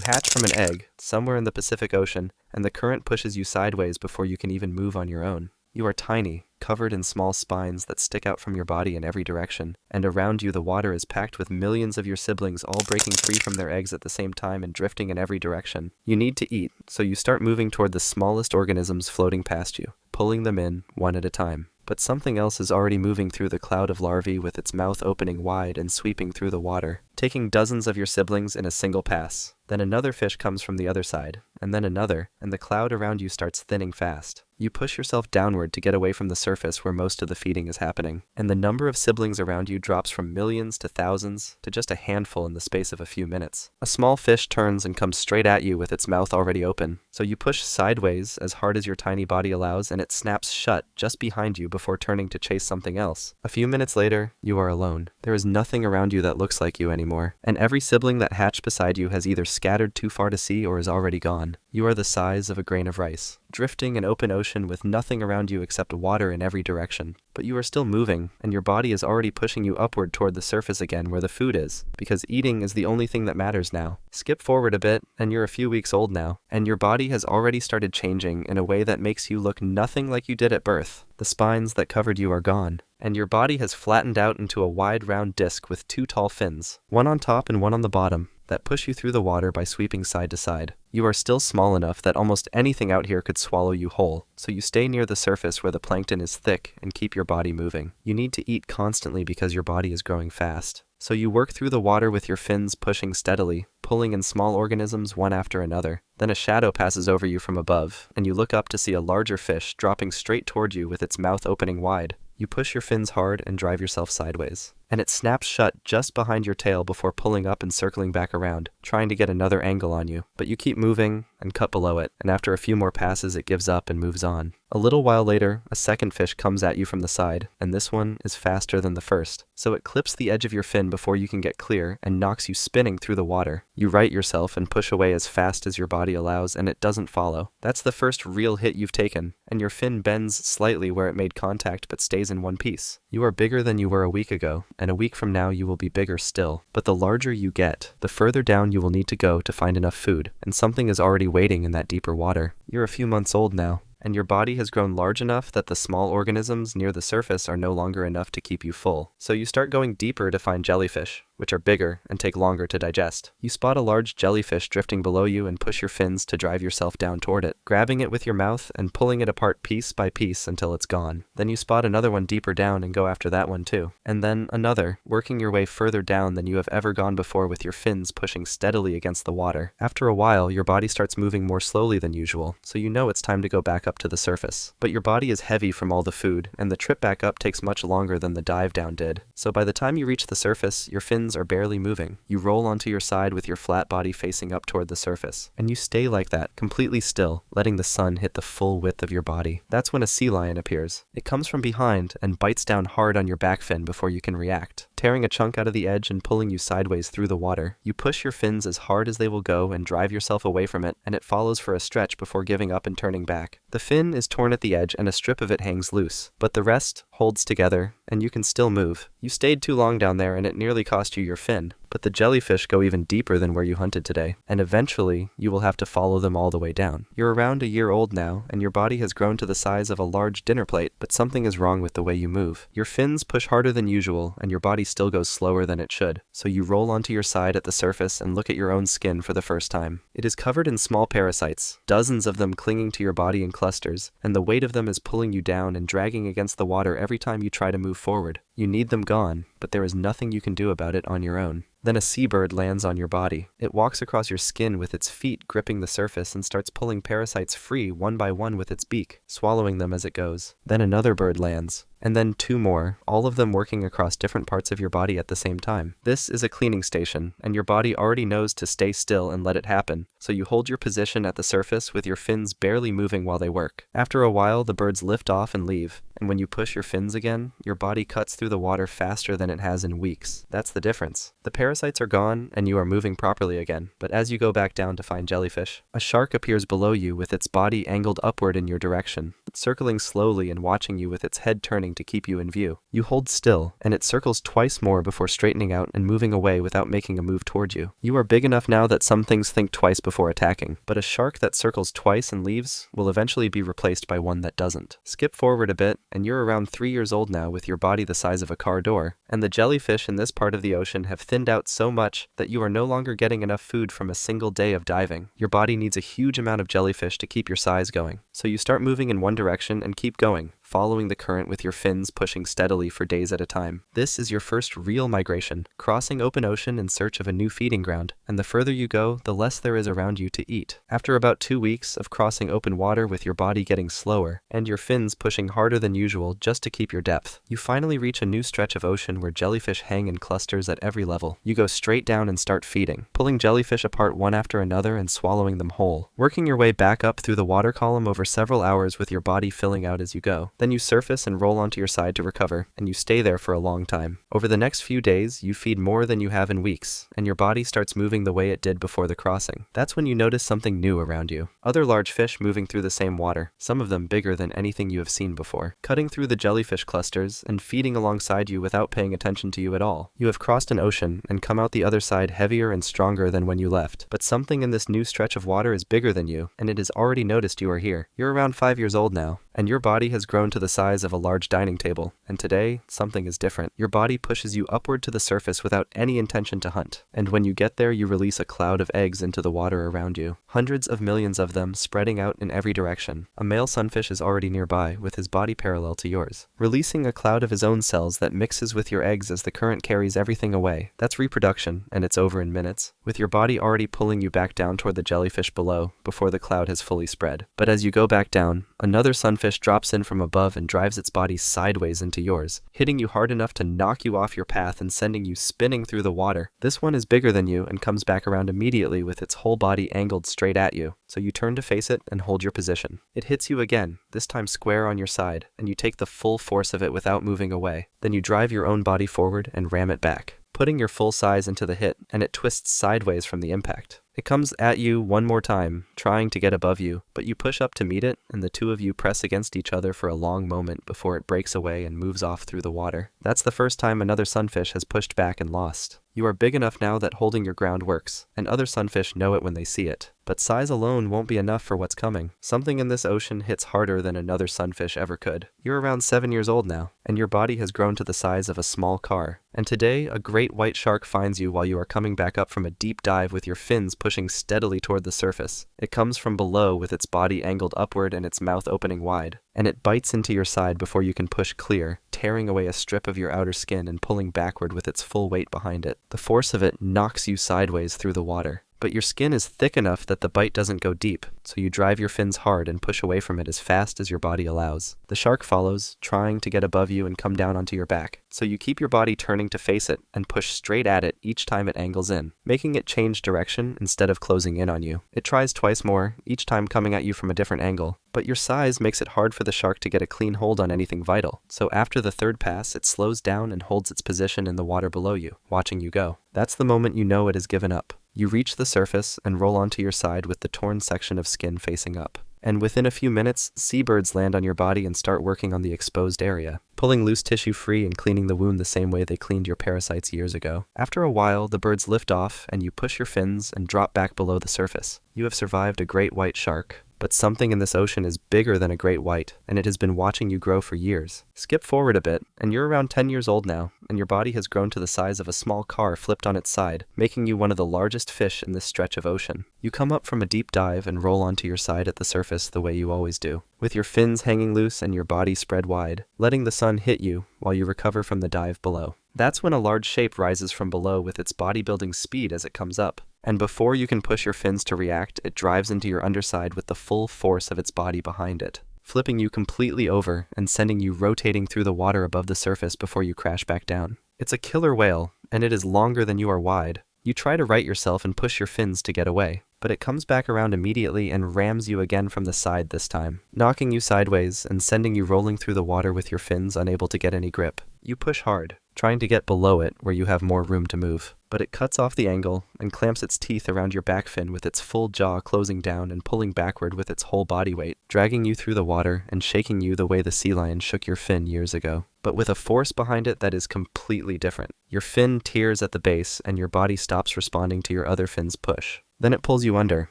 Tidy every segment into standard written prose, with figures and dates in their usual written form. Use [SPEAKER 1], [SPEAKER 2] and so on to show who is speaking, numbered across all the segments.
[SPEAKER 1] You hatch from an egg, somewhere in the Pacific Ocean, and the current pushes you sideways before you can even move on your own. You are tiny, covered in small spines that stick out from your body in every direction, and around you the water is packed with millions of your siblings all breaking free from their eggs at the same time and drifting in every direction. You need to eat, so you start moving toward the smallest organisms floating past you, pulling them in, one at a time. But something else is already moving through the cloud of larvae with its mouth opening wide and sweeping through the water, taking dozens of your siblings in a single pass. Then another fish comes from the other side, and then another, and the cloud around you starts thinning fast. You push yourself downward to get away from the surface where most of the feeding is happening, and the number of siblings around you drops from millions to thousands to just a handful in the space of a few minutes. A small fish turns and comes straight at you with its mouth already open, so you push sideways as hard as your tiny body allows and it snaps shut just behind you before turning to chase something else. A few minutes later, you are alone. There is nothing around you that looks like you anymore, and every sibling that hatched beside you has either scattered too far to see or is already gone. You are the size of a grain of rice, drifting in open ocean with nothing around you except water in every direction. But you are still moving, and your body is already pushing you upward toward the surface again where the food is, because eating is the only thing that matters now. Skip forward a bit, and you're a few weeks old now, and your body has already started changing in a way that makes you look nothing like you did at birth. The spines that covered you are gone, and your body has flattened out into a wide round disc with two tall fins, one on top and one on the bottom, that push you through the water by sweeping side to side. You are still small enough that almost anything out here could swallow you whole, so you stay near the surface where the plankton is thick and keep your body moving. You need to eat constantly because your body is growing fast. So you work through the water with your fins pushing steadily, pulling in small organisms one after another. Then a shadow passes over you from above, and you look up to see a larger fish dropping straight toward you with its mouth opening wide. You push your fins hard and drive yourself sideways, and it snaps shut just behind your tail before pulling up and circling back around, trying to get another angle on you. But you keep moving and cut below it, and after a few more passes it gives up and moves on. A little while later, a second fish comes at you from the side, and this one is faster than the first, so it clips the edge of your fin before you can get clear and knocks you spinning through the water. You right yourself and push away as fast as your body allows, and it doesn't follow. That's the first real hit you've taken, and your fin bends slightly where it made contact but stays in one piece. You are bigger than you were a week ago, and a week from now you will be bigger still. But the larger you get, the further down you will need to go to find enough food, and something is already waiting in that deeper water. You're a few months old now, and your body has grown large enough that the small organisms near the surface are no longer enough to keep you full. So you start going deeper to find jellyfish, which are bigger and take longer to digest. You spot a large jellyfish drifting below you and push your fins to drive yourself down toward it, grabbing it with your mouth and pulling it apart piece by piece until it's gone. Then you spot another one deeper down and go after that one too. And then another, working your way further down than you have ever gone before with your fins pushing steadily against the water. After a while, your body starts moving more slowly than usual, so you know it's time to go back up to the surface. But your body is heavy from all the food, and the trip back up takes much longer than the dive down did. So by the time you reach the surface, your fins are barely moving. You roll onto your side with your flat body facing up toward the surface, and you stay like that, completely still, letting the sun hit the full width of your body. That's when a sea lion appears. It comes from behind and bites down hard on your back fin before you can react, tearing a chunk out of the edge and pulling you sideways through the water. You push your fins as hard as they will go and drive yourself away from it, and it follows for a stretch before giving up and turning back. The fin is torn at the edge and a strip of it hangs loose, but the rest holds together, and you can still move. You stayed too long down there and it nearly cost you your fin, but the jellyfish go even deeper than where you hunted today, and eventually you will have to follow them all the way down. You're around a year old now, and your body has grown to the size of a large dinner plate, but something is wrong with the way you move. Your fins push harder than usual, and your body still goes slower than it should, so you roll onto your side at the surface and look at your own skin for the first time. It is covered in small parasites, dozens of them clinging to your body in clusters, and the weight of them is pulling you down and dragging against the water every time you try to move forward. You need them gone, but there is nothing you can do about it on your own. Then a seabird lands on your body. It walks across your skin with its feet gripping the surface and starts pulling parasites free one by one with its beak, swallowing them as it goes. Then another bird lands, and then two more, all of them working across different parts of your body at the same time. This is a cleaning station, and your body already knows to stay still and let it happen, so you hold your position at the surface with your fins barely moving while they work. After a while, the birds lift off and leave, and when you push your fins again, your body cuts through the water faster than it has in weeks. That's the difference. The parasites are gone, and you are moving properly again, but as you go back down to find jellyfish, a shark appears below you with its body angled upward in your direction. circling slowly and watching you with its head turning to keep you in view. You hold still, and it circles twice more before straightening out and moving away without making a move toward you. You are big enough now that some things think twice before attacking, but a shark that circles twice and leaves will eventually be replaced by one that doesn't. Skip forward a bit, and you're around 3 years old now with your body the size of a car door, and the jellyfish in this part of the ocean have thinned out so much that you are no longer getting enough food from a single day of diving. Your body needs a huge amount of jellyfish to keep your size going, so you start moving in one direction and keep going, following the current with your fins pushing steadily for days at a time. This is your first real migration, crossing open ocean in search of a new feeding ground, and the further you go, the less there is around you to eat. After about 2 weeks of crossing open water with your body getting slower, and your fins pushing harder than usual just to keep your depth, you finally reach a new stretch of ocean where jellyfish hang in clusters at every level. You go straight down and start feeding, pulling jellyfish apart one after another and swallowing them whole, working your way back up through the water column over several hours with your body filling out as you go. Then you surface and roll onto your side to recover, and you stay there for a long time. Over the next few days, you feed more than you have in weeks, and your body starts moving the way it did before the crossing. That's when you notice something new around you. Other large fish moving through the same water, some of them bigger than anything you have seen before, cutting through the jellyfish clusters and feeding alongside you without paying attention to you at all. You have crossed an ocean and come out the other side heavier and stronger than when you left, but something in this new stretch of water is bigger than you, and it has already noticed you are here. You're around 5 years old now, and your body has grown to the size of a large dining table, and today, something is different. Your body pushes you upward to the surface without any intention to hunt, and when you get there, you release a cloud of eggs into the water around you, hundreds of millions of them spreading out in every direction. A male sunfish is already nearby, with his body parallel to yours, releasing a cloud of his own cells that mixes with your eggs as the current carries everything away. That's reproduction, and it's over in minutes, with your body already pulling you back down toward the jellyfish below before the cloud has fully spread. But as you go back down, another sunfish drops in from above and drives its body sideways into yours, hitting you hard enough to knock you off your path and sending you spinning through the water. This one is bigger than you and comes back around immediately with its whole body angled straight at you, so you turn to face it and hold your position. It hits you again, this time square on your side, and you take the full force of it without moving away. Then you drive your own body forward and ram it back, putting your full size into the hit, and it twists sideways from the impact. It comes at you one more time, trying to get above you, but you push up to meet it, and the two of you press against each other for a long moment before it breaks away and moves off through the water. That's the first time another sunfish has pushed back and lost. You are big enough now that holding your ground works, and other sunfish know it when they see it. But size alone won't be enough for what's coming. Something in this ocean hits harder than another sunfish ever could. You're around 7 years old now, and your body has grown to the size of a small car. And today, a great white shark finds you while you are coming back up from a deep dive with your fins pushing steadily toward the surface. It comes from below with its body angled upward and its mouth opening wide, and it bites into your side before you can push clear, tearing away a strip of your outer skin and pulling backward with its full weight behind it. The force of it knocks you sideways through the water. But your skin is thick enough that the bite doesn't go deep, so you drive your fins hard and push away from it as fast as your body allows. The shark follows, trying to get above you and come down onto your back, so you keep your body turning to face it and push straight at it each time it angles in, making it change direction instead of closing in on you. It tries twice more, each time coming at you from a different angle, but your size makes it hard for the shark to get a clean hold on anything vital, so after the third pass, it slows down and holds its position in the water below you, watching you go. That's the moment you know it has given up. You reach the surface and roll onto your side with the torn section of skin facing up. And within a few minutes, seabirds land on your body and start working on the exposed area, pulling loose tissue free and cleaning the wound the same way they cleaned your parasites years ago. After a while, the birds lift off and you push your fins and drop back below the surface. You have survived a great white shark. But something in this ocean is bigger than a great white, and it has been watching you grow for years. Skip forward a bit, and you're around 10 years old now, and your body has grown to the size of a small car flipped on its side, making you one of the largest fish in this stretch of ocean. You come up from a deep dive and roll onto your side at the surface the way you always do, with your fins hanging loose and your body spread wide, letting the sun hit you while you recover from the dive below. That's when a large shape rises from below with its bodybuilding speed as it comes up. And before you can push your fins to react, it drives into your underside with the full force of its body behind it, flipping you completely over and sending you rotating through the water above the surface before you crash back down. It's a killer whale, and it is longer than you are wide. You try to right yourself and push your fins to get away, but it comes back around immediately and rams you again from the side this time, knocking you sideways and sending you rolling through the water with your fins unable to get any grip. You push hard, trying to get below it where you have more room to move. but it cuts off the angle and clamps its teeth around your back fin with its full jaw closing down and pulling backward with its whole body weight, dragging you through the water and shaking you the way the sea lion shook your fin years ago. But with a force behind it that is completely different. Your fin tears at the base and your body stops responding to your other fin's push. Then it pulls you under,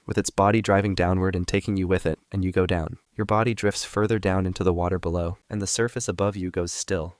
[SPEAKER 1] with its body driving downward and taking you with it, and you go down. Your body drifts further down into the water below, and the surface above you goes still.